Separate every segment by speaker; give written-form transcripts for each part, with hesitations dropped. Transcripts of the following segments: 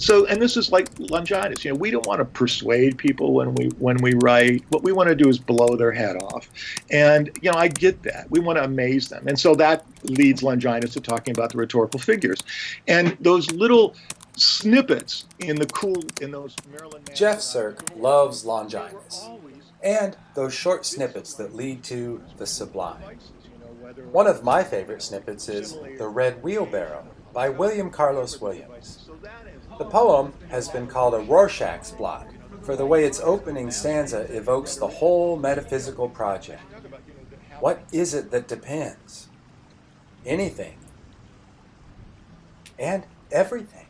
Speaker 1: So, and this is like Longinus. We don't want to persuade people when we write. What we want to do is blow their head off, and I get that. We want to amaze them, and so that leads Longinus to talking about the rhetorical figures, and those little snippets in those Marilyn Manson.
Speaker 2: Jeff Sirk loves Longinus, and those short snippets that lead to the sublime. One of my favorite snippets is The Red Wheelbarrow by William Carlos Williams. The poem has been called a Rorschach's blot for the way its opening stanza evokes the whole metaphysical project. What is it that depends? Anything. And everything.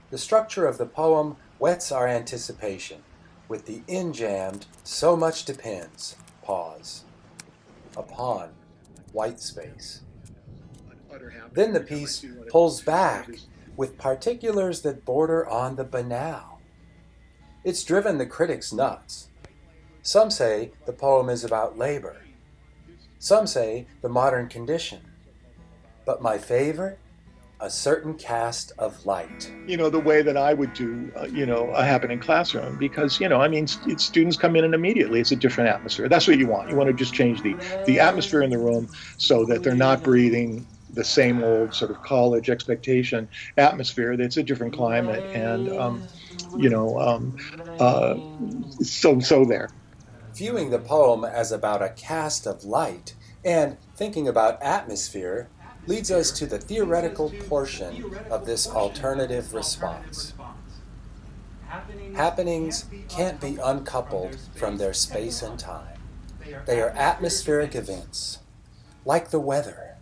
Speaker 2: The structure of the poem whets our anticipation with the in-jammed "so much depends" pause upon white space. Then the piece pulls back with particulars that border on the banal. It's driven the critics nuts. Some say the poem is about labor. Some say the modern condition. But my favorite? A certain cast of light.
Speaker 1: The way that I would do, a happening classroom, because, students come in and immediately it's a different atmosphere. That's what you want. You want to just change the atmosphere in the room so that they're not breathing the same old sort of college expectation atmosphere. It's a different climate, and, so there.
Speaker 2: Viewing the poem as about a cast of light and thinking about atmosphere leads us to the theoretical portion of this alternative response. Happenings can't be uncoupled from their space and time. They are atmospheric events, like the weather,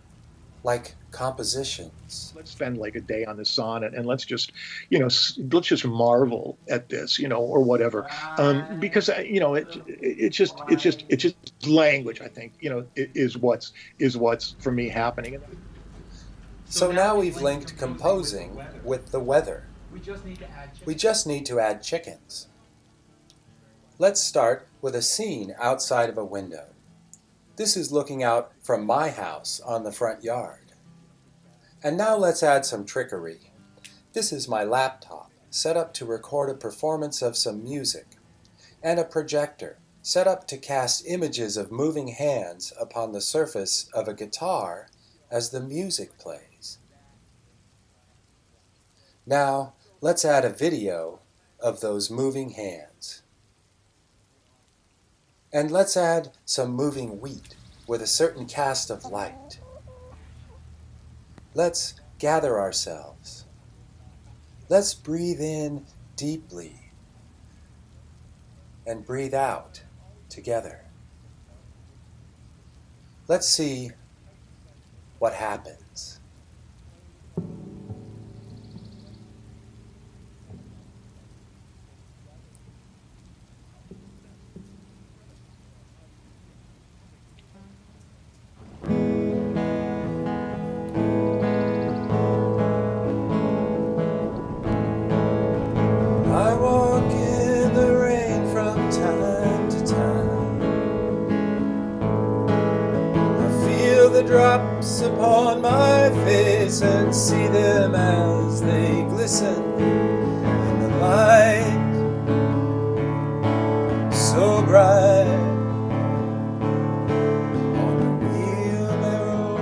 Speaker 2: like compositions.
Speaker 1: Let's spend like a day on the sonnet and let's just marvel at this, or whatever, because it's just language. I think is what's for me happening.
Speaker 2: So now we've linked composing with the weather. We just need to add chickens. Let's start with a scene outside of a window. This is looking out from my house on the front yard. And now let's add some trickery. This is my laptop, set up to record a performance of some music, and a projector, set up to cast images of moving hands upon the surface of a guitar as the music plays. Now, let's add a video of those moving hands. And let's add some moving wheat with a certain cast of light. Let's gather ourselves. Let's breathe in deeply and breathe out together. Let's see what happens. I walk in the rain from time to time. I feel the drops upon my face and see them as they glisten in the light so bright on the wheelbarrow.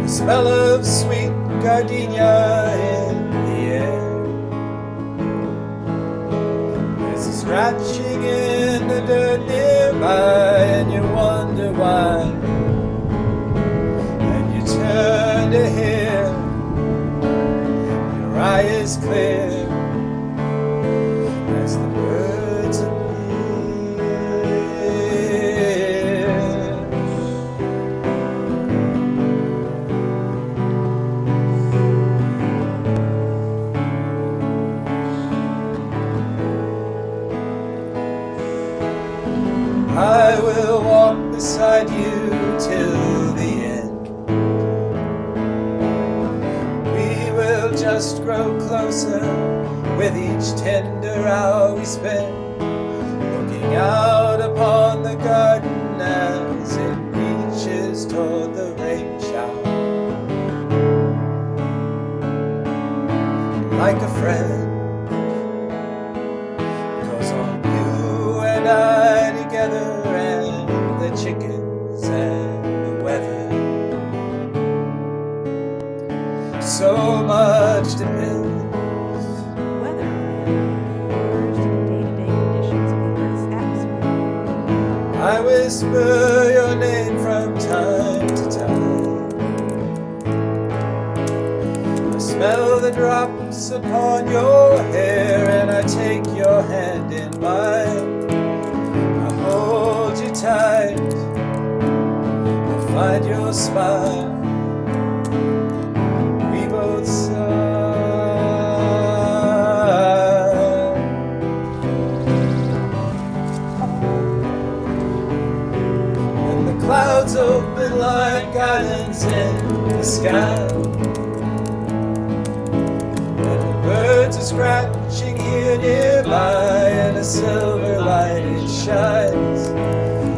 Speaker 2: The smell of sweet gardenia in the air. There's a scratching in the dirt nearby, and you wonder why. And you turn to hear, your eye is clear as the birds appear. I will walk beside you till the end. We will just grow closer with each tender hour we spend, looking out upon upon the garden as it reaches toward the rain shower. Like a friend, goes on you and I together, and the chickens and the weather. So much depends.
Speaker 3: Weather refers to the day-to-day conditions of the Earth's atmosphere.
Speaker 2: I whisper your name from time to time. I smell the drops upon your hair, and I take your hand in mine. I hold you tight, I find your smile. We both sigh. And the clouds open like islands in the sky. Birds are scratching here nearby, and a silver light it shines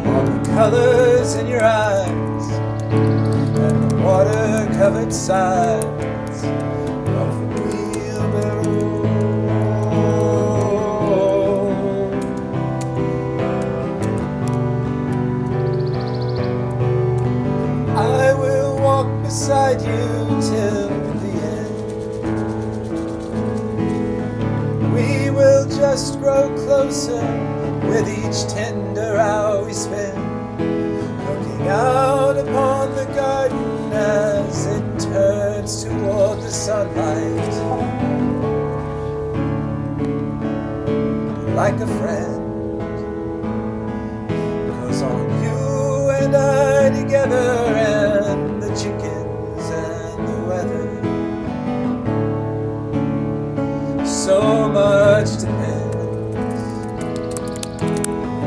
Speaker 2: on the colors in your eyes and the water-covered sides of the wheelbarrow. I will walk beside you till the end. We will just grow closer with each tender hour we spend, looking out upon the garden as it turns toward the sunlight. Like a friend, goes on you and I together, and the chickens and the weather. So much depends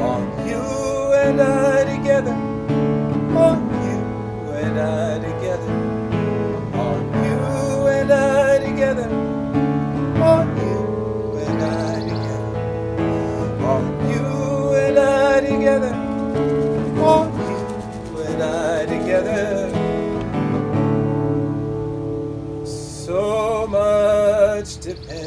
Speaker 2: on you and I together, on you and I together, on you and I together, on you and I together, on you and I together, on you and I together. So much depends.